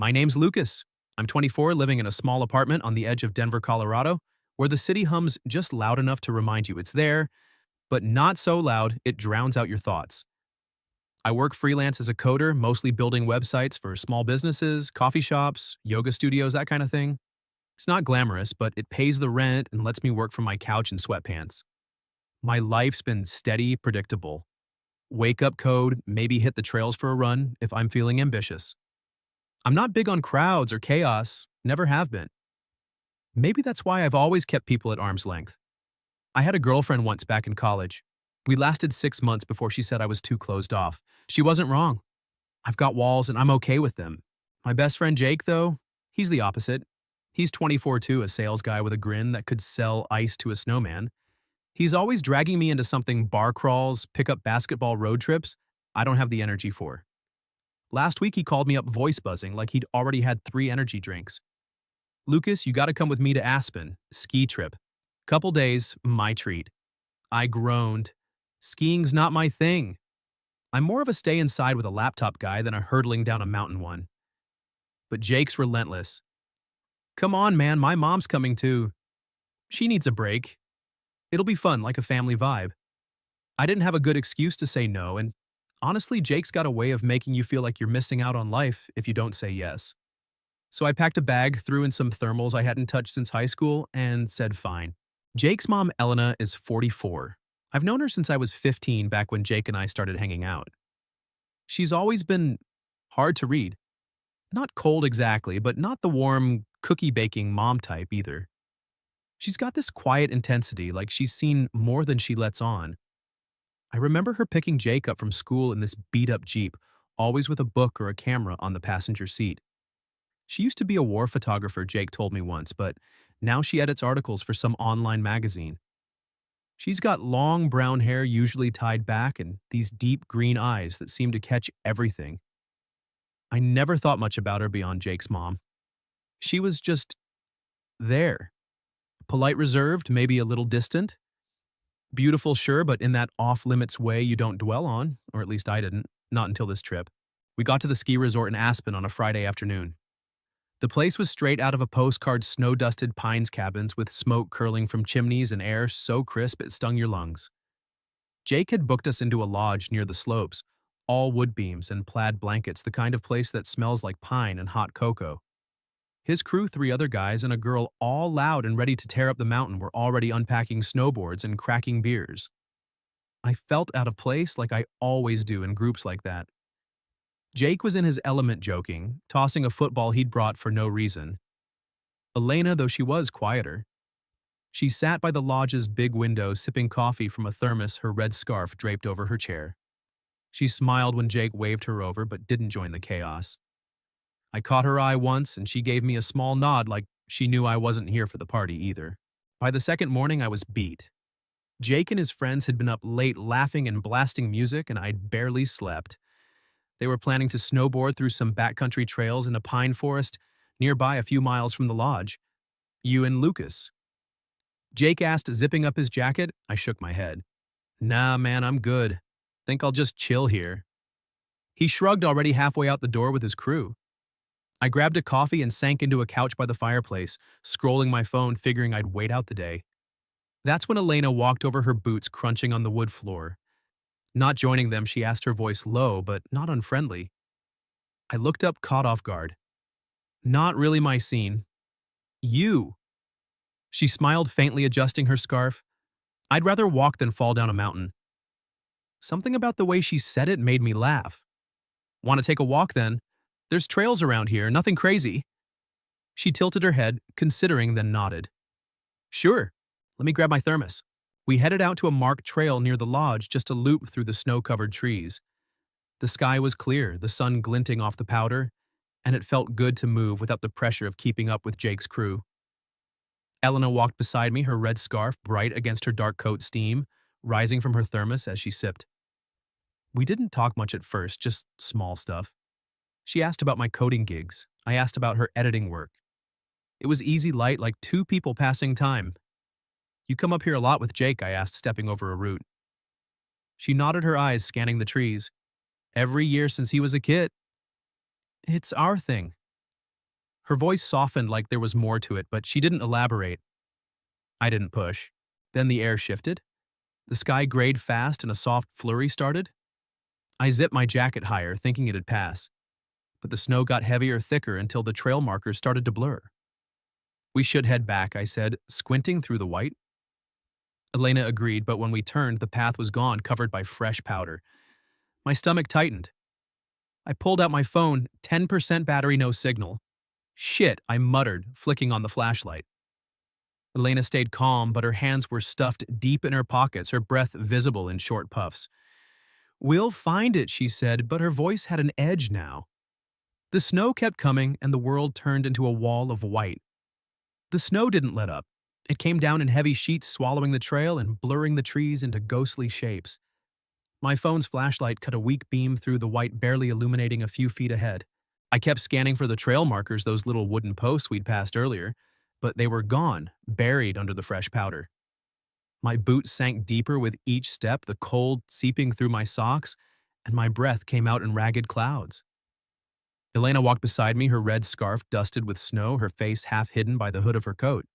My name's Lucas. I'm 24, living in a small apartment on the edge of Denver, Colorado, where the city hums just loud enough to remind you it's there, but not so loud it drowns out your thoughts. I work freelance as a coder, mostly building websites for small businesses, coffee shops, yoga studios, that kind of thing. It's not glamorous, but it pays the rent and lets me work from my couch in sweatpants. My life's been steady, predictable. Wake up code, maybe hit the trails for a run if I'm feeling ambitious. I'm not big on crowds or chaos, never have been. Maybe that's why I've always kept people at arm's length. I had a girlfriend once back in college. We lasted 6 months before she said I was too closed off. She wasn't wrong. I've got walls and I'm okay with them. My best friend Jake, though, he's the opposite. He's 24 too, a sales guy with a grin that could sell ice to a snowman. He's always dragging me into something bar crawls, pick up basketball road trips I don't have the energy for. Last week he called me up voice buzzing like he'd already had 3 energy drinks. Lucas, you gotta come with me to Aspen, ski trip. Couple days, my treat. I groaned. Skiing's not my thing. I'm more of a stay inside with a laptop guy than a hurtling down a mountain one. But Jake's relentless. Come on, man, my mom's coming too. She needs a break. It'll be fun, like a family vibe. I didn't have a good excuse to say no, and honestly, Jake's got a way of making you feel like you're missing out on life if you don't say yes. So I packed a bag, threw in some thermals I hadn't touched since high school, and said fine. Jake's mom, Elena, is 44. I've known her since I was 15, back when Jake and I started hanging out. She's always been hard to read. Not cold exactly, but not the warm, cookie-baking mom type either. She's got this quiet intensity, like she's seen more than she lets on. I remember her picking Jake up from school in this beat-up Jeep, always with a book or a camera on the passenger seat. She used to be a war photographer, Jake told me once, but now she edits articles for some online magazine. She's got long brown hair usually tied back and these deep green eyes that seem to catch everything. I never thought much about her beyond Jake's mom. She was just there. Polite, reserved, maybe a little distant. Beautiful, sure, but in that off-limits way you don't dwell on, or at least I didn't, not until this trip. We got to the ski resort in Aspen on a Friday afternoon. The place was straight out of a postcard, snow-dusted pines cabins with smoke curling from chimneys and air so crisp it stung your lungs. Jake had booked us into a lodge near the slopes, all wood beams and plaid blankets, the kind of place that smells like pine and hot cocoa. His crew, 3 other guys, and a girl, all loud and ready to tear up the mountain, were already unpacking snowboards and cracking beers. I felt out of place like I always do in groups like that. Jake was in his element joking, tossing a football he'd brought for no reason. Elena, though she was quieter. She sat by the lodge's big window sipping coffee from a thermos, her red scarf draped over her chair. She smiled when Jake waved her over but didn't join the chaos. I caught her eye once and she gave me a small nod like she knew I wasn't here for the party either. By the second morning I was beat. Jake and his friends had been up late laughing and blasting music and I'd barely slept. They were planning to snowboard through some backcountry trails in a pine forest nearby a few miles from the lodge. You and Lucas. Jake asked, zipping up his jacket. I shook my head. Nah, man, I'm good. Think I'll just chill here. He shrugged, already halfway out the door with his crew. I grabbed a coffee and sank into a couch by the fireplace, scrolling my phone, figuring I'd wait out the day. That's when Elena walked over, her boots crunching on the wood floor. Not joining them, she asked, her voice low but not unfriendly. I looked up, caught off guard. Not really my scene. You. She smiled faintly, adjusting her scarf. I'd rather walk than fall down a mountain. Something about the way she said it made me laugh. Want to take a walk then? There's trails around here, nothing crazy. She tilted her head, considering, then nodded. Sure. Let me grab my thermos. We headed out to a marked trail near the lodge, just a loop through the snow-covered trees. The sky was clear, the sun glinting off the powder, and it felt good to move without the pressure of keeping up with Jake's crew. Elena walked beside me, her red scarf bright against her dark coat steam, rising from her thermos as she sipped. We didn't talk much at first, just small stuff. She asked about my coding gigs. I asked about her editing work. It was easy light, like 2 people passing time. You come up here a lot with Jake, I asked, stepping over a root. She nodded, her eyes scanning the trees. Every year since he was a kid. It's our thing. Her voice softened like there was more to it, but she didn't elaborate. I didn't push. Then the air shifted. The sky grayed fast and a soft flurry started. I zipped my jacket higher, thinking it'd pass. But the snow got heavier, thicker until the trail markers started to blur. We should head back, I said, squinting through the white. Elena agreed, but when we turned, the path was gone, covered by fresh powder. My stomach tightened. I pulled out my phone, 10% battery, no signal. Shit, I muttered, flicking on the flashlight. Elena stayed calm, but her hands were stuffed deep in her pockets, her breath visible in short puffs. We'll find it, she said, but her voice had an edge now. The snow kept coming, and the world turned into a wall of white. The snow didn't let up. It came down in heavy sheets, swallowing the trail and blurring the trees into ghostly shapes. My phone's flashlight cut a weak beam through the white, barely illuminating a few feet ahead. I kept scanning for the trail markers, those little wooden posts we'd passed earlier, but they were gone, buried under the fresh powder. My boots sank deeper with each step, the cold seeping through my socks, and my breath came out in ragged clouds. Elena walked beside me, her red scarf dusted with snow, her face half hidden by the hood of her coat.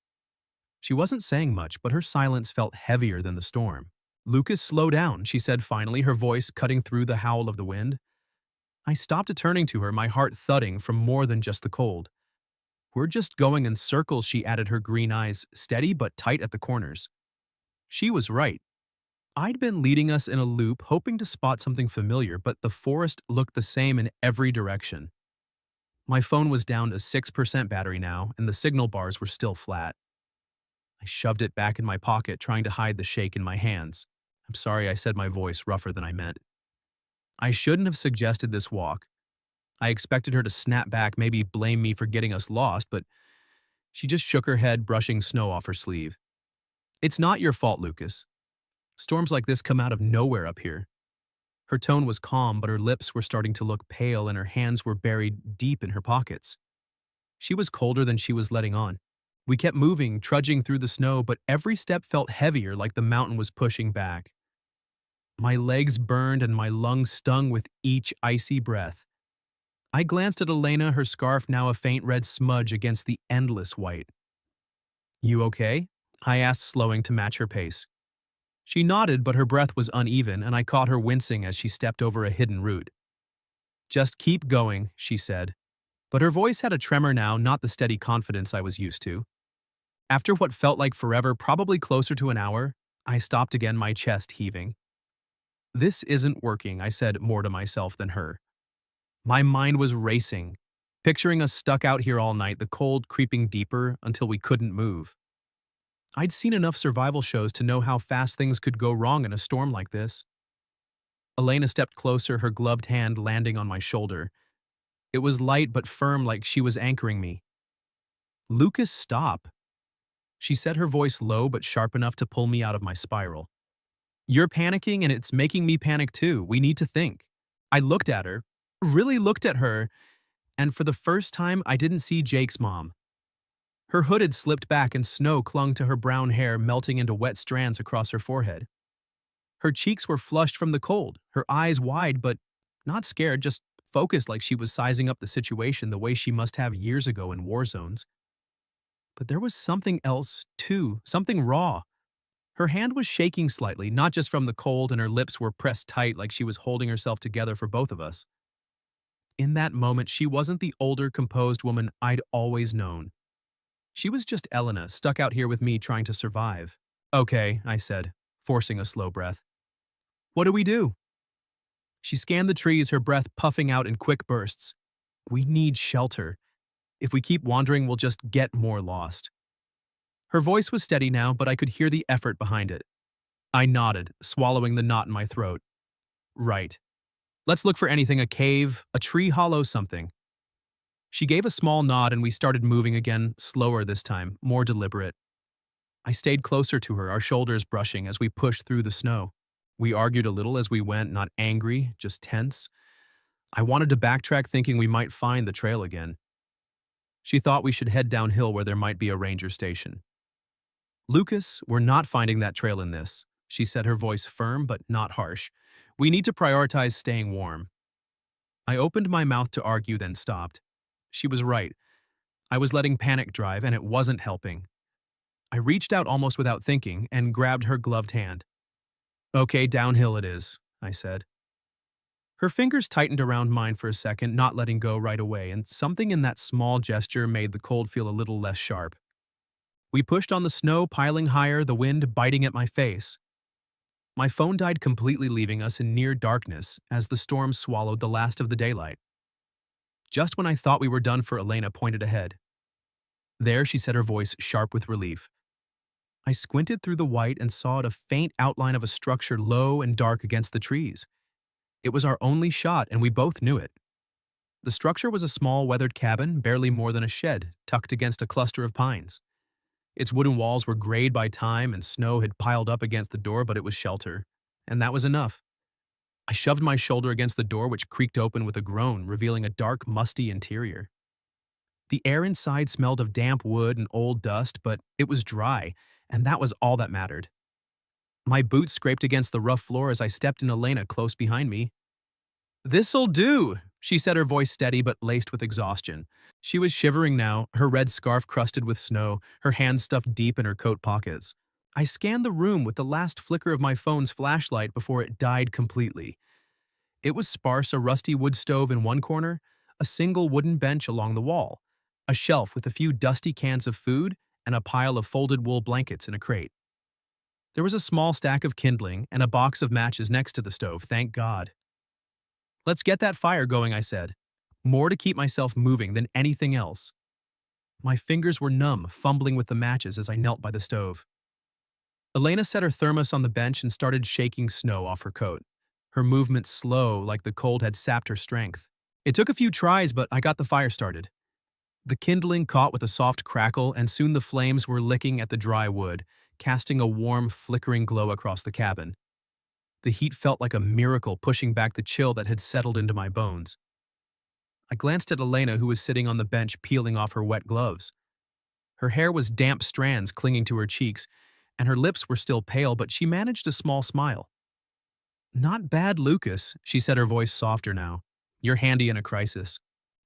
She wasn't saying much, but her silence felt heavier than the storm. Lucas, slow down, she said finally, her voice cutting through the howl of the wind. I stopped turning to her, my heart thudding from more than just the cold. We're just going in circles, she added, her green eyes steady but tight at the corners. She was right. I'd been leading us in a loop, hoping to spot something familiar, but the forest looked the same in every direction. My phone was down to 6% battery now, and the signal bars were still flat. I shoved it back in my pocket, trying to hide the shake in my hands. I'm sorry, I said, my voice rougher than I meant. I shouldn't have suggested this walk. I expected her to snap back, maybe blame me for getting us lost, but she just shook her head, brushing snow off her sleeve. It's not your fault, Lucas. Storms like this come out of nowhere up here. Her tone was calm, but her lips were starting to look pale and her hands were buried deep in her pockets. She was colder than she was letting on. We kept moving, trudging through the snow, but every step felt heavier, like the mountain was pushing back. My legs burned and my lungs stung with each icy breath. I glanced at Elena, her scarf now a faint red smudge against the endless white. You okay? I asked, slowing to match her pace. She nodded, but her breath was uneven, and I caught her wincing as she stepped over a hidden root. Just keep going, she said. But her voice had a tremor now, not the steady confidence I was used to. After what felt like forever, probably closer to an hour, I stopped again, my chest heaving. This isn't working, I said, more to myself than her. My mind was racing, picturing us stuck out here all night, the cold creeping deeper until we couldn't move. I'd seen enough survival shows to know how fast things could go wrong in a storm like this. Elena stepped closer, her gloved hand landing on my shoulder. It was light but firm, like she was anchoring me. Lucas, stop. She said, her voice low but sharp enough to pull me out of my spiral. You're panicking and it's making me panic too. We need to think. I looked at her, really looked at her, and for the first time I didn't see Jake's mom. Her hood had slipped back and snow clung to her brown hair, melting into wet strands across her forehead. Her cheeks were flushed from the cold, her eyes wide but not scared, just focused, like she was sizing up the situation the way she must have years ago in war zones. But there was something else, too, something raw. Her hand was shaking slightly, not just from the cold, and her lips were pressed tight like she was holding herself together for both of us. In that moment, she wasn't the older, composed woman I'd always known. She was just Elena, stuck out here with me trying to survive. Okay, I said, forcing a slow breath. What do we do? She scanned the trees, her breath puffing out in quick bursts. We need shelter. If we keep wandering, we'll just get more lost. Her voice was steady now, but I could hear the effort behind it. I nodded, swallowing the knot in my throat. Right. Let's look for anything, a cave, a tree hollow, something. She gave a small nod and we started moving again, slower this time, more deliberate. I stayed closer to her, our shoulders brushing as we pushed through the snow. We argued a little as we went, not angry, just tense. I wanted to backtrack, thinking we might find the trail again. She thought we should head downhill where there might be a ranger station. Lucas, we're not finding that trail in this, she said, her voice firm but not harsh. We need to prioritize staying warm. I opened my mouth to argue, then stopped. She was right. I was letting panic drive, and it wasn't helping. I reached out almost without thinking and grabbed her gloved hand. "Okay, downhill it is," I said. Her fingers tightened around mine for a second, not letting go right away, and something in that small gesture made the cold feel a little less sharp. We pushed on the snow, piling higher, the wind biting at my face. My phone died completely, leaving us in near darkness as the storm swallowed the last of the daylight. Just when I thought we were done for, Elena pointed ahead. There, she said, her voice sharp with relief. I squinted through the white and saw a faint outline of a structure low and dark against the trees. It was our only shot, and we both knew it. The structure was a small, weathered cabin, barely more than a shed, tucked against a cluster of pines. Its wooden walls were grayed by time, and snow had piled up against the door, but it was shelter. And that was enough. I shoved my shoulder against the door, which creaked open with a groan, revealing a dark, musty interior. The air inside smelled of damp wood and old dust, but it was dry, and that was all that mattered. My boots scraped against the rough floor as I stepped in, Elena close behind me. "This'll do," she said, her voice steady but laced with exhaustion. She was shivering now, her red scarf crusted with snow, her hands stuffed deep in her coat pockets. I scanned the room with the last flicker of my phone's flashlight before it died completely. It was sparse: a rusty wood stove in one corner, a single wooden bench along the wall, a shelf with a few dusty cans of food, and a pile of folded wool blankets in a crate. There was a small stack of kindling and a box of matches next to the stove, thank God. "Let's get that fire going," I said, more to keep myself moving than anything else. My fingers were numb, fumbling with the matches as I knelt by the stove. Elena set her thermos on the bench and started shaking snow off her coat, her movements slow, like the cold had sapped her strength. It took a few tries, but I got the fire started. The kindling caught with a soft crackle, and soon the flames were licking at the dry wood, casting a warm, flickering glow across the cabin. The heat felt like a miracle, pushing back the chill that had settled into my bones. I glanced at Elena, who was sitting on the bench peeling off her wet gloves. Her hair was damp strands clinging to her cheeks, and her lips were still pale, but she managed a small smile. "Not bad, Lucas," she said, her voice softer now. "You're handy in a crisis."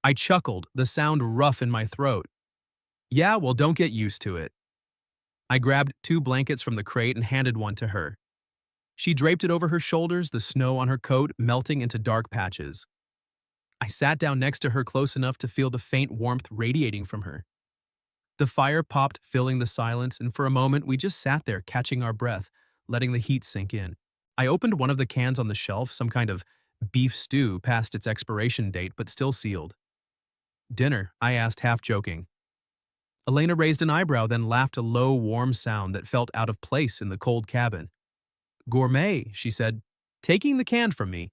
I chuckled, the sound rough in my throat. "Yeah, well, don't get used to it." I grabbed 2 blankets from the crate and handed one to her. She draped it over her shoulders, the snow on her coat melting into dark patches. I sat down next to her, close enough to feel the faint warmth radiating from her. The fire popped, filling the silence, and for a moment we just sat there, catching our breath, letting the heat sink in. I opened one of the cans on the shelf, some kind of beef stew past its expiration date but still sealed. "Dinner?" I asked, half joking. Elena raised an eyebrow, then laughed, a low, warm sound that felt out of place in the cold cabin. "Gourmet," she said, taking the can from me.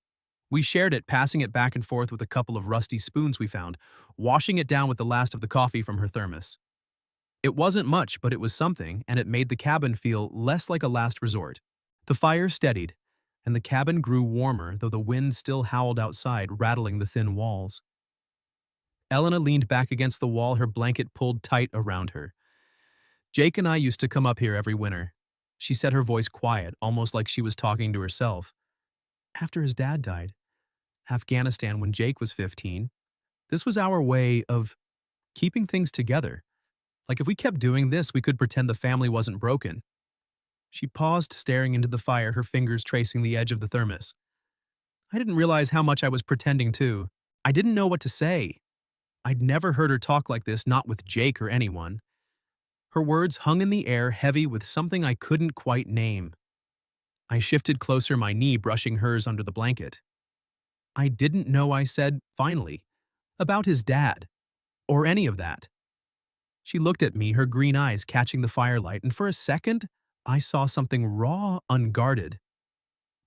We shared it, passing it back and forth with a couple of rusty spoons we found, washing it down with the last of the coffee from her thermos. It wasn't much, but it was something, and it made the cabin feel less like a last resort. The fire steadied, and the cabin grew warmer, though the wind still howled outside, rattling the thin walls. Elena leaned back against the wall, her blanket pulled tight around her. "Jake and I used to come up here every winter," she said, her voice quiet, almost like she was talking to herself. "After his dad died, Afghanistan, when Jake was 15, this was our way of keeping things together. Like if we kept doing this, we could pretend the family wasn't broken." She paused, staring into the fire, her fingers tracing the edge of the thermos. I didn't realize how much I was pretending too. I didn't know what to say. I'd never heard her talk like this, not with Jake or anyone. Her words hung in the air, heavy with something I couldn't quite name. I shifted closer, my knee brushing hers under the blanket. "I didn't know," I said, finally, "about his dad, or any of that." She looked at me, her green eyes catching the firelight, and for a second, I saw something raw, unguarded.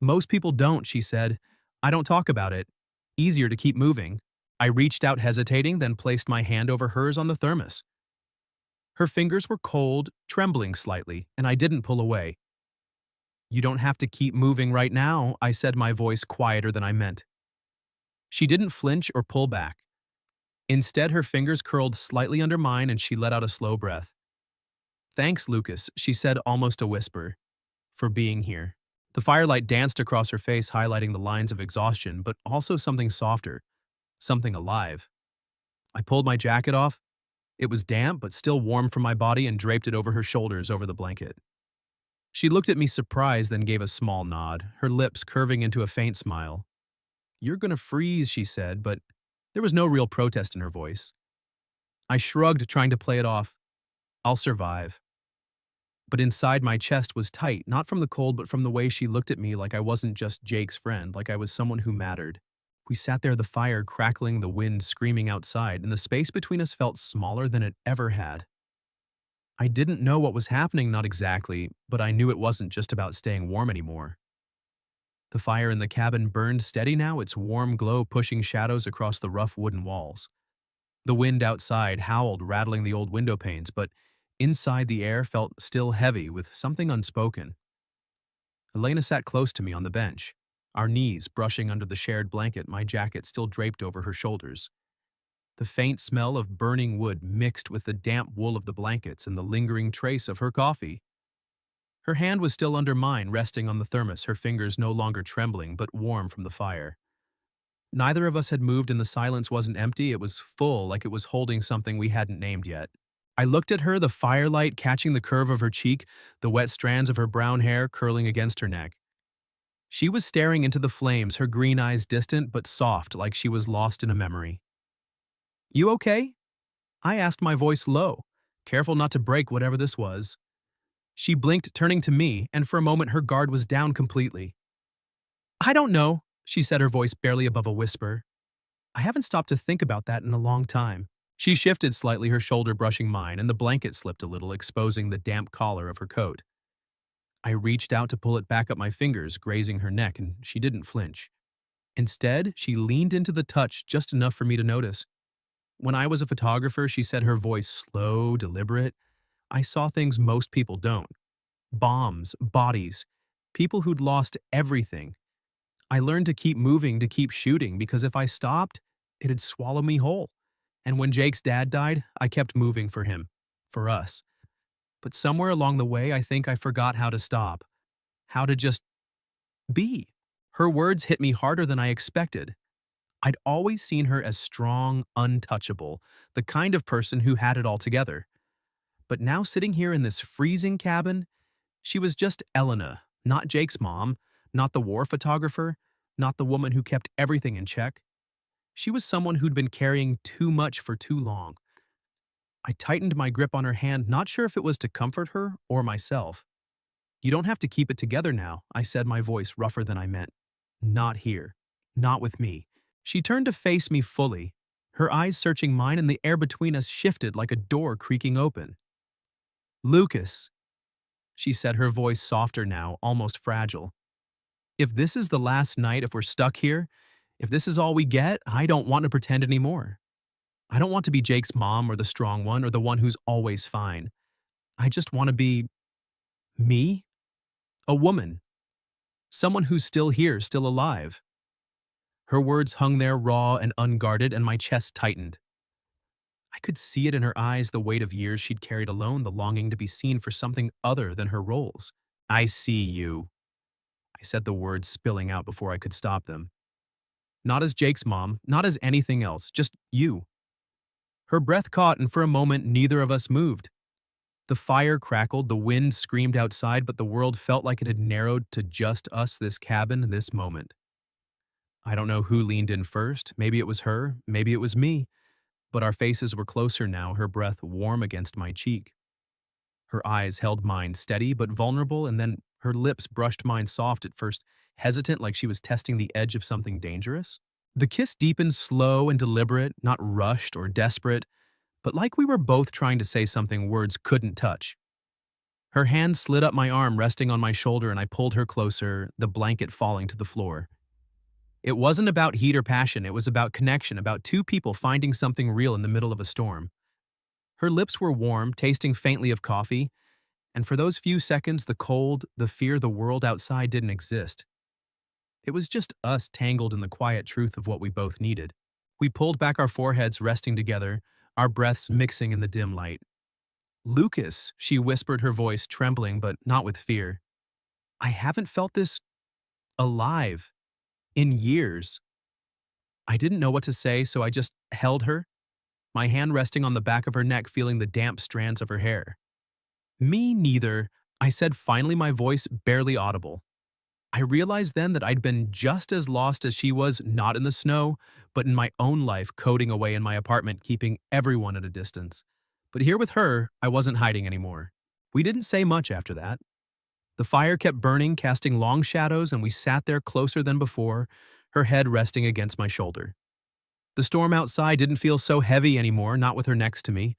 "Most people don't," she said. "I don't talk about it. Easier to keep moving." I reached out, hesitating, then placed my hand over hers on the thermos. Her fingers were cold, trembling slightly, and I didn't pull away. "You don't have to keep moving right now," I said, my voice quieter than I meant. She didn't flinch or pull back. Instead, her fingers curled slightly under mine and she let out a slow breath. "Thanks, Lucas," she said, almost a whisper, "for being here." The firelight danced across her face, highlighting the lines of exhaustion, but also something softer, something alive. I pulled my jacket off. It was damp but still warm from my body and draped it over her shoulders over the blanket. She looked at me surprised, then gave a small nod, her lips curving into a faint smile. "You're gonna freeze," she said, but there was no real protest in her voice. I shrugged, trying to play it off. "I'll survive." But inside my chest was tight, not from the cold but from the way she looked at me like I wasn't just Jake's friend, like I was someone who mattered. We sat there, the fire crackling, the wind screaming outside, and the space between us felt smaller than it ever had. I didn't know what was happening, not exactly, but I knew it wasn't just about staying warm anymore. The fire in the cabin burned steady now, its warm glow pushing shadows across the rough wooden walls. The wind outside howled, rattling the old window panes, but inside the air felt still heavy with something unspoken. Elena sat close to me on the bench, our knees brushing under the shared blanket, my jacket still draped over her shoulders. The faint smell of burning wood mixed with the damp wool of the blankets and the lingering trace of her coffee. Her hand was still under mine, resting on the thermos, her fingers no longer trembling but warm from the fire. Neither of us had moved and the silence wasn't empty, it was full, like it was holding something we hadn't named yet. I looked at her, the firelight catching the curve of her cheek, the wet strands of her brown hair curling against her neck. She was staring into the flames, her green eyes distant but soft, like she was lost in a memory. "You okay?" I asked, my voice low, careful not to break whatever this was. She blinked, turning to me, and for a moment her guard was down completely. "I don't know," she said, her voice barely above a whisper. "I haven't stopped to think about that in a long time." She shifted slightly, her shoulder brushing mine, and the blanket slipped a little, exposing the damp collar of her coat. I reached out to pull it back up, my fingers grazing her neck, and she didn't flinch. Instead, she leaned into the touch just enough for me to notice. "When I was a photographer," she said, her voice slow, deliberate, "I saw things most people don't. Bombs, bodies, people who'd lost everything. I learned to keep moving, to keep shooting, because if I stopped, it'd swallow me whole. And when Jake's dad died, I kept moving for him, for us. But somewhere along the way, I think I forgot how to stop, how to just be." Her words hit me harder than I expected. I'd always seen her as strong, untouchable, the kind of person who had it all together. But now sitting here in this freezing cabin, she was just Elena, not Jake's mom, not the war photographer, not the woman who kept everything in check. She was someone who'd been carrying too much for too long. I tightened my grip on her hand, not sure if it was to comfort her or myself. "You don't have to keep it together now," I said, my voice rougher than I meant. "Not here. Not with me." She turned to face me fully, her eyes searching mine, and the air between us shifted like a door creaking open. "Lucas," she said, her voice softer now, almost fragile. "If this is the last night, if we're stuck here, if this is all we get, I don't want to pretend anymore. I don't want to be Jake's mom or the strong one or the one who's always fine. I just want to be me, a woman, someone who's still here, still alive." Her words hung there raw and unguarded, and my chest tightened. I could see it in her eyes, the weight of years she'd carried alone, the longing to be seen for something other than her roles. "I see you," I said, the words spilling out before I could stop them. "Not as Jake's mom, not as anything else, just you." Her breath caught, and for a moment neither of us moved. The fire crackled, the wind screamed outside, but the world felt like it had narrowed to just us, this cabin, this moment. I don't know who leaned in first. Maybe it was her, maybe it was me. But our faces were closer now, her breath warm against my cheek. Her eyes held mine steady but vulnerable, and then her lips brushed mine soft at first, hesitant like she was testing the edge of something dangerous. The kiss deepened, slow and deliberate, not rushed or desperate, but like we were both trying to say something words couldn't touch. Her hand slid up my arm, resting on my shoulder, and I pulled her closer, the blanket falling to the floor. It wasn't about heat or passion, it was about connection, about two people finding something real in the middle of a storm. Her lips were warm, tasting faintly of coffee, and for those few seconds the cold, the fear, the world outside didn't exist. It was just us tangled in the quiet truth of what we both needed. We pulled back, our foreheads resting together, our breaths mixing in the dim light. "Lucas," she whispered, her voice trembling but not with fear. "I haven't felt this alive in years." I didn't know what to say, so I just held her. my hand resting on the back of her neck, feeling the damp strands of her hair. Me neither, I said, finally, my voice barely audible. I realized then that I'd been just as lost as she was, not in the snow, but in my own life, coding away in my apartment, keeping everyone at a distance. But here with her, I wasn't hiding anymore. We didn't say much after that. The fire kept burning, casting long shadows, and we sat there closer than before, her head resting against my shoulder. The storm outside didn't feel so heavy anymore, not with her next to me.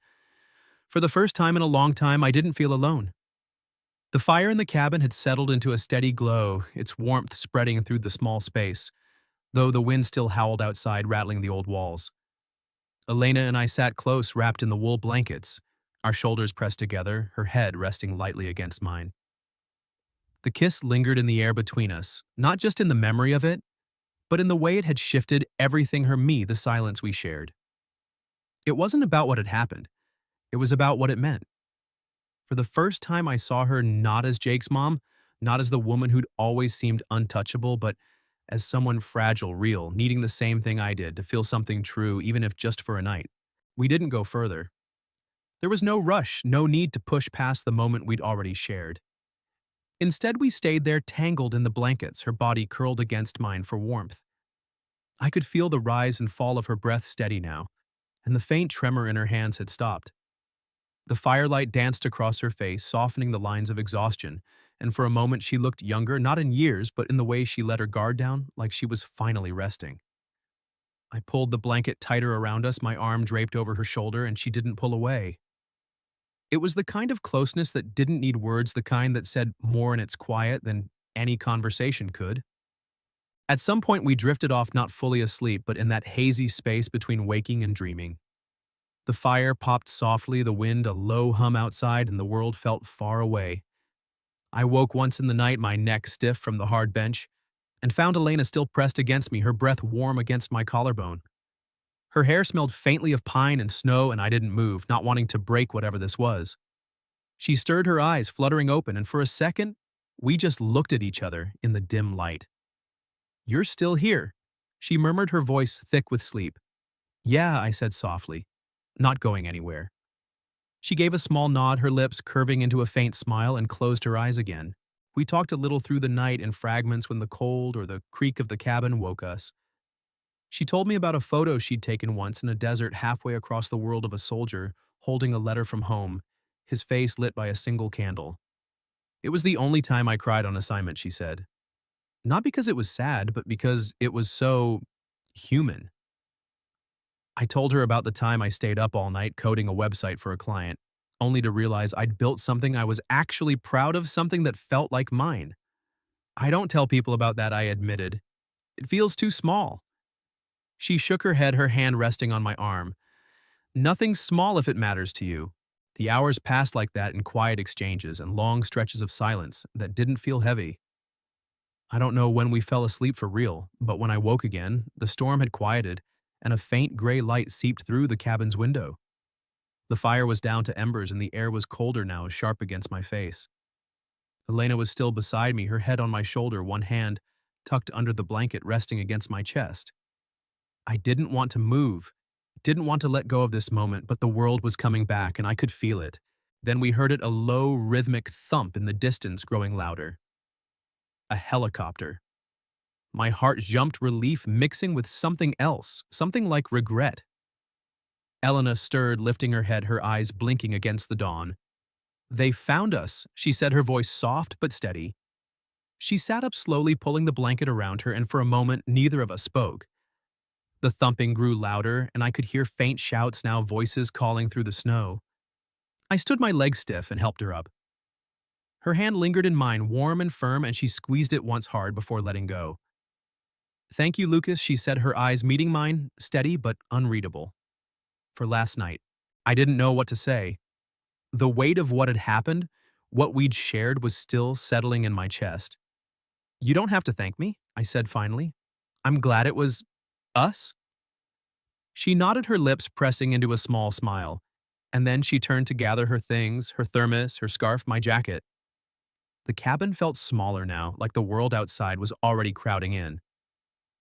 For the first time in a long time, I didn't feel alone. The fire in the cabin had settled into a steady glow, its warmth spreading through the small space, though the wind still howled outside, rattling the old walls. Elena and I sat close, wrapped in the wool blankets, our shoulders pressed together, her head resting lightly against mine. The kiss lingered in the air between us, not just in the memory of it, but in the way it had shifted everything the silence we shared. It wasn't about what had happened. It was about what it meant. For the first time, I saw her not as Jake's mom, not as the woman who'd always seemed untouchable, but as someone fragile, real, needing the same thing I did, to feel something true, even if just for a night. We didn't go further. There was no rush, no need to push past the moment we'd already shared. Instead, we stayed there tangled in the blankets, her body curled against mine for warmth. I could feel the rise and fall of her breath steady now, and the faint tremor in her hands had stopped. The firelight danced across her face, softening the lines of exhaustion, and for a moment she looked younger, not in years, but in the way she let her guard down, like she was finally resting. I pulled the blanket tighter around us, my arm draped over her shoulder, and she didn't pull away. It was the kind of closeness that didn't need words, the kind that said more in its quiet than any conversation could. At some point we drifted off, not fully asleep, but in that hazy space between waking and dreaming. The fire popped softly, the wind a low hum outside, and the world felt far away. I woke once in the night, my neck stiff from the hard bench, and found Elena still pressed against me, her breath warm against my collarbone. Her hair smelled faintly of pine and snow, and I didn't move, not wanting to break whatever this was. She stirred her eyes, fluttering open, and for a second, we just looked at each other in the dim light. "You're still here," she murmured, her voice thick with sleep. "Yeah," I said softly, "not going anywhere." She gave a small nod, her lips curving into a faint smile, and closed her eyes again. We talked a little through the night in fragments when the cold or the creak of the cabin woke us. She told me about a photo she'd taken once in a desert halfway across the world of a soldier holding a letter from home, his face lit by a single candle. "It was the only time I cried on assignment," she said. Not because it was sad, but because it was so human. I told her about the time I stayed up all night coding a website for a client, only to realize I'd built something I was actually proud of, something that felt like mine. "I don't tell people about that," I admitted. "It feels too small." She shook her head, her hand resting on my arm. "Nothing's small if it matters to you." The hours passed like that, in quiet exchanges and long stretches of silence that didn't feel heavy. I don't know when we fell asleep for real, but when I woke again, the storm had quieted, and a faint gray light seeped through the cabin's window. The fire was down to embers, and the air was colder now, sharp against my face. Elena was still beside me, her head on my shoulder, one hand tucked under the blanket resting against my chest. I didn't want to move, didn't want to let go of this moment, but the world was coming back, and I could feel it. Then we heard it, a low, rhythmic thump in the distance, growing louder. A helicopter. My heart jumped, relief mixing with something else, something like regret. Elena stirred, lifting her head, her eyes blinking against the dawn. "They found us," she said, her voice soft but steady. She sat up slowly, pulling the blanket around her, and for a moment neither of us spoke. The thumping grew louder, and I could hear faint shouts now, voices calling through the snow. I stood, my legs stiff, and helped her up. Her hand lingered in mine, warm and firm, and she squeezed it once hard before letting go. "Thank you, Lucas," she said, her eyes meeting mine, steady but unreadable. "For last night." I didn't know what to say. The weight of what had happened, what we'd shared, was still settling in my chest. "You don't have to thank me," I said finally. "I'm glad it was us." She nodded, her lips pressing into a small smile, and then she turned to gather her things, her thermos, her scarf, my jacket. The cabin felt smaller now, like the world outside was already crowding in.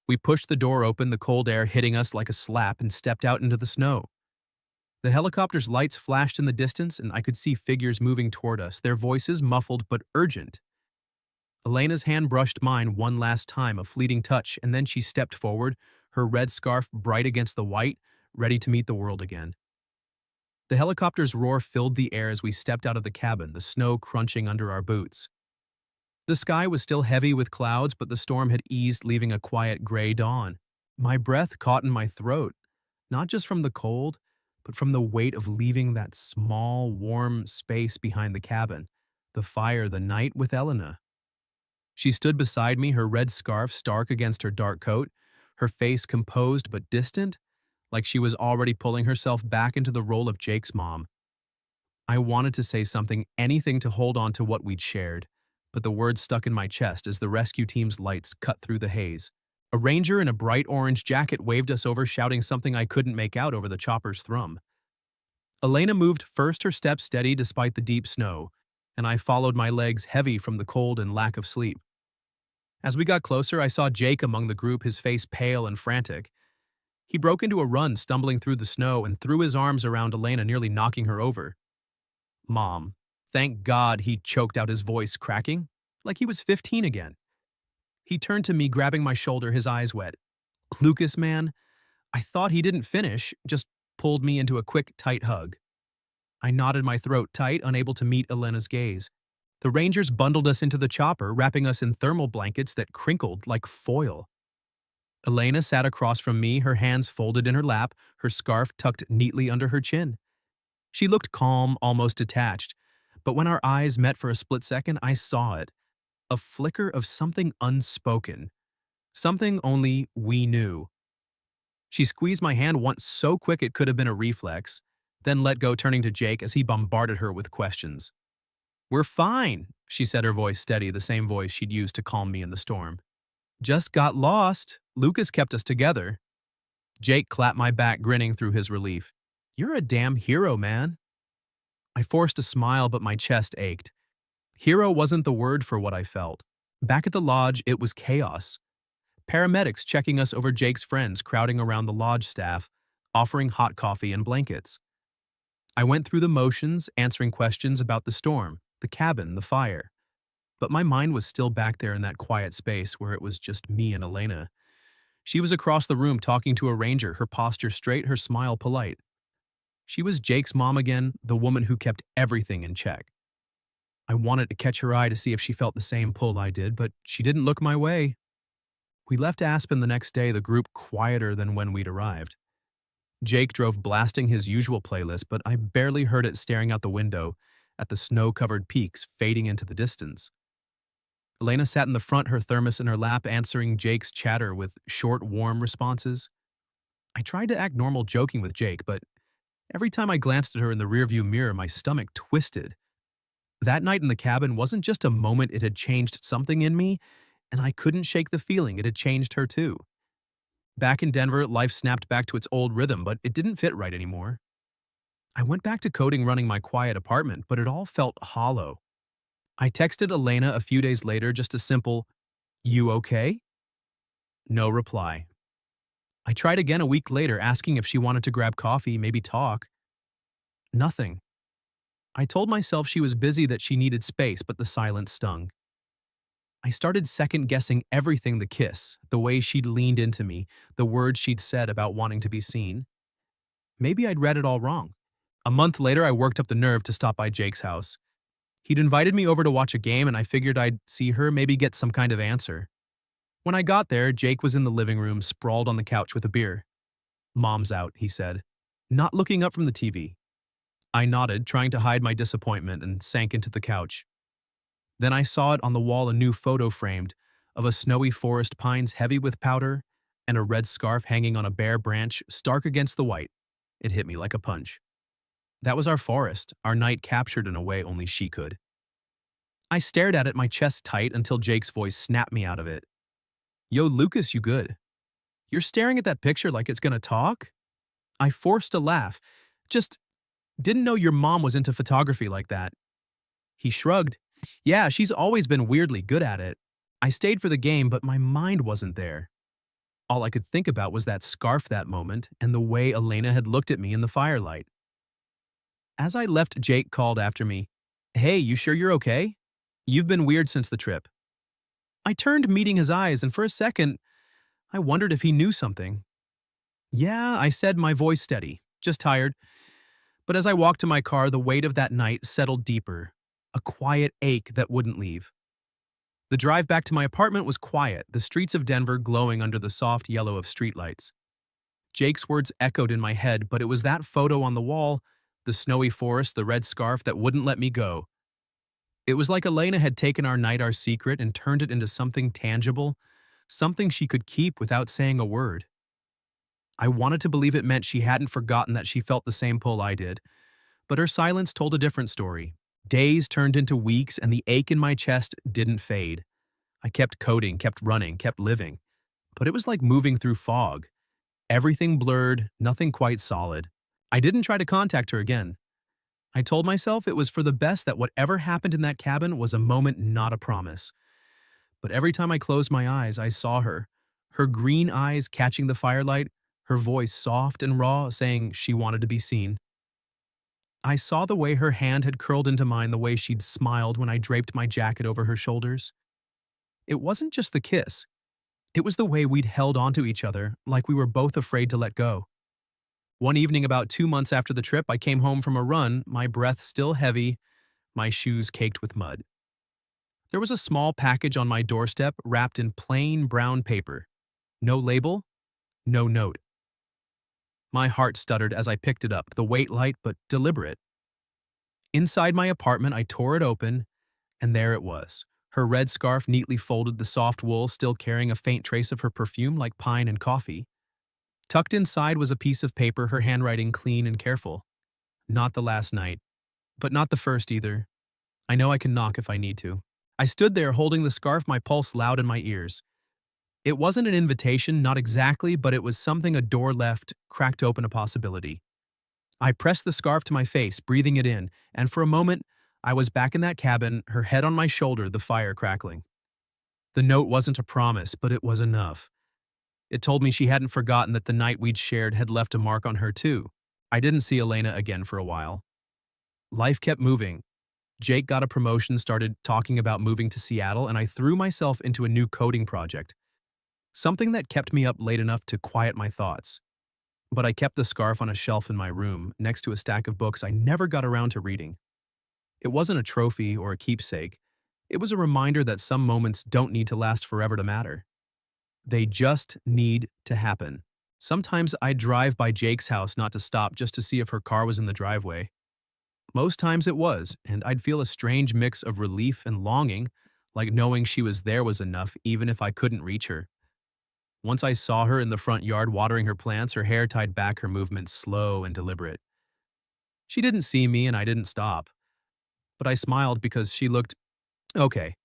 We pushed the door open, the cold air hitting us like a slap, and stepped out into the snow. The helicopter's lights flashed in the distance, and I could see figures moving toward us, their voices muffled but urgent. Elena's hand brushed mine one last time, a fleeting touch, and then she stepped forward, her red scarf bright against the white, ready to meet the world again. The helicopter's roar filled the air as we stepped out of the cabin, the snow crunching under our boots. The sky was still heavy with clouds, but the storm had eased, leaving a quiet gray dawn. My breath caught in my throat, not just from the cold, but from the weight of leaving that small, warm space behind the cabin, the fire, the night with Elena. She stood beside me, her red scarf stark against her dark coat, her face composed but distant, like she was already pulling herself back into the role of Jake's mom. I wanted to say something, anything to hold on to what we'd shared, but the words stuck in my chest as the rescue team's lights cut through the haze. A ranger in a bright orange jacket waved us over, shouting something I couldn't make out over the chopper's thrum. Elena moved first, her steps steady despite the deep snow, and I followed, my legs heavy from the cold and lack of sleep. As we got closer, I saw Jake among the group, his face pale and frantic. He broke into a run, stumbling through the snow, and threw his arms around Elena, nearly knocking her over. "Mom, thank God," he choked out, his voice cracking, like he was 15 again. He turned to me, grabbing my shoulder, his eyes wet. "Lucas, man." I thought he didn't finish, just pulled me into a quick, tight hug. I nodded, my throat tight, unable to meet Elena's gaze. The Rangers bundled us into the chopper, wrapping us in thermal blankets that crinkled like foil. Elena sat across from me, her hands folded in her lap, her scarf tucked neatly under her chin. She looked calm, almost detached, but when our eyes met for a split second, I saw it. A flicker of something unspoken. Something only we knew. She squeezed my hand once so quick it could have been a reflex, then let go, turning to Jake as he bombarded her with questions. "We're fine," she said, her voice steady, the same voice she'd used to calm me in the storm. "Just got lost. Lucas kept us together." Jake clapped my back, grinning through his relief. "You're a damn hero, man." I forced a smile, but my chest ached. Hero wasn't the word for what I felt. Back at the lodge, it was chaos. Paramedics checking us over, Jake's friends crowding around the lodge staff, offering hot coffee and blankets. I went through the motions, answering questions about the storm, the cabin, the fire. But my mind was still back there in that quiet space where it was just me and Elena. She was across the room talking to a ranger, her posture straight, her smile polite. She was Jake's mom again, the woman who kept everything in check. I wanted to catch her eye to see if she felt the same pull I did, but she didn't look my way. We left Aspen the next day, the group quieter than when we'd arrived. Jake drove blasting his usual playlist, but I barely heard it, staring out the window at the snow-covered peaks fading into the distance. Elena sat in the front, her thermos in her lap, answering Jake's chatter with short, warm responses. I tried to act normal, joking with Jake, but every time I glanced at her in the rearview mirror, my stomach twisted. That night in the cabin wasn't just a moment, it had changed something in me, and I couldn't shake the feeling it had changed her too. Back in Denver, life snapped back to its old rhythm, but it didn't fit right anymore. I went back to coding, running my quiet apartment, but it all felt hollow. I texted Elena a few days later, just a simple, "You okay?" No reply. I tried again a week later, asking if she wanted to grab coffee, maybe talk. Nothing. I told myself she was busy, that she needed space, but the silence stung. I started second-guessing everything, the kiss, the way she'd leaned into me, the words she'd said about wanting to be seen. Maybe I'd read it all wrong. A month later, I worked up the nerve to stop by Jake's house. He'd invited me over to watch a game, and I figured I'd see her, maybe get some kind of answer. When I got there, Jake was in the living room, sprawled on the couch with a beer. "Mom's out," he said, not looking up from the TV. I nodded, trying to hide my disappointment, and sank into the couch. Then I saw it on the wall, a new photo framed, of a snowy forest, pines heavy with powder, and a red scarf hanging on a bare branch, stark against the white. It hit me like a punch. That was our forest, our night captured in a way only she could. I stared at it, my chest tight, until Jake's voice snapped me out of it. "Yo, Lucas, you good? You're staring at that picture like it's gonna talk?" I forced a laugh. "Just didn't know your mom was into photography like that." He shrugged. "Yeah, she's always been weirdly good at it. I stayed for the game, but my mind wasn't there." All I could think about was that scarf that moment and the way Elena had looked at me in the firelight. As I left, Jake called after me. Hey, you sure you're okay? You've been weird since the trip. I turned, meeting his eyes, and for a second, I wondered if he knew something. Yeah, I said, my voice steady, just tired. But as I walked to my car, the weight of that night settled deeper, a quiet ache that wouldn't leave. The drive back to my apartment was quiet, the streets of Denver glowing under the soft yellow of streetlights. Jake's words echoed in my head, but it was that photo on the wall, the snowy forest, the red scarf that wouldn't let me go. It was like Elena had taken our night, our secret, and turned it into something tangible, something she could keep without saying a word. I wanted to believe it meant she hadn't forgotten that she felt the same pull I did, but her silence told a different story. Days turned into weeks, and the ache in my chest didn't fade. I kept coding, kept running, kept living. But it was like moving through fog. Everything blurred, nothing quite solid. I didn't try to contact her again. I told myself it was for the best, that whatever happened in that cabin was a moment, not a promise. But every time I closed my eyes, I saw her. Her green eyes catching the firelight, her voice soft and raw, saying she wanted to be seen. I saw the way her hand had curled into mine, the way she'd smiled when I draped my jacket over her shoulders. It wasn't just the kiss. It was the way we'd held onto each other, like we were both afraid to let go. One evening about 2 months after the trip, I came home from a run, my breath still heavy, my shoes caked with mud. There was a small package on my doorstep wrapped in plain brown paper. No label, no note. My heart stuttered as I picked it up, the weight light but deliberate. Inside my apartment, I tore it open, and there it was. Her red scarf neatly folded, the soft wool still carrying a faint trace of her perfume like pine and coffee. Tucked inside was a piece of paper, her handwriting clean and careful. Not the last night, but not the first either. I know I can knock if I need to. I stood there holding the scarf, my pulse loud in my ears. It wasn't an invitation, not exactly, but it was something, a door left, cracked open, a possibility. I pressed the scarf to my face, breathing it in, and for a moment, I was back in that cabin, her head on my shoulder, the fire crackling. The note wasn't a promise, but it was enough. It told me she hadn't forgotten, that the night we'd shared had left a mark on her too. I didn't see Elena again for a while. Life kept moving. Jake got a promotion, started talking about moving to Seattle, and I threw myself into a new coding project. Something that kept me up late enough to quiet my thoughts. But I kept the scarf on a shelf in my room, next to a stack of books I never got around to reading. It wasn't a trophy or a keepsake. It was a reminder that some moments don't need to last forever to matter. They just need to happen. Sometimes I'd drive by Jake's house, not to stop, just to see if her car was in the driveway. Most times it was, and I'd feel a strange mix of relief and longing, like knowing she was there was enough even if I couldn't reach her. Once I saw her in the front yard watering her plants, her hair tied back, her movements slow and deliberate. She didn't see me and I didn't stop. But I smiled because she looked okay.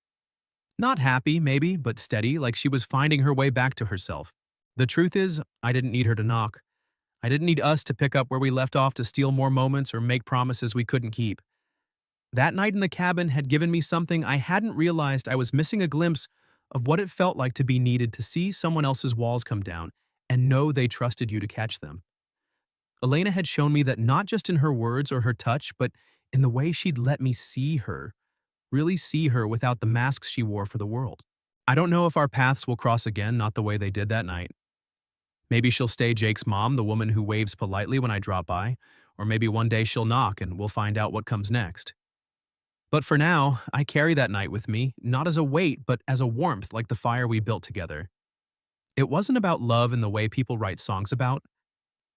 Not happy, maybe, but steady, like she was finding her way back to herself. The truth is, I didn't need her to knock. I didn't need us to pick up where we left off, to steal more moments or make promises we couldn't keep. That night in the cabin had given me something I hadn't realized. I was missing, a glimpse of what it felt like to be needed, to see someone else's walls come down and know they trusted you to catch them. Elena had shown me that, not just in her words or her touch, but in the way she'd let me see her, really see her without the masks she wore for the world. I don't know if our paths will cross again, not the way they did that night. Maybe she'll stay Jake's mom, the woman who waves politely when I drop by, or maybe one day she'll knock and we'll find out what comes next. But for now, I carry that night with me, not as a weight, but as a warmth, like the fire we built together. It wasn't about love in the way people write songs about.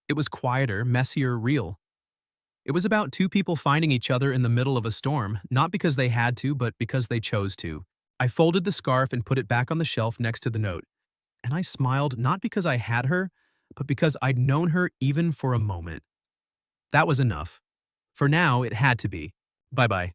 It was quieter, messier, real. It was about two people finding each other in the middle of a storm, not because they had to, but because they chose to. I folded the scarf and put it back on the shelf next to the note. And I smiled, not because I had her, but because I'd known her even for a moment. That was enough. For now, it had to be. Bye-bye.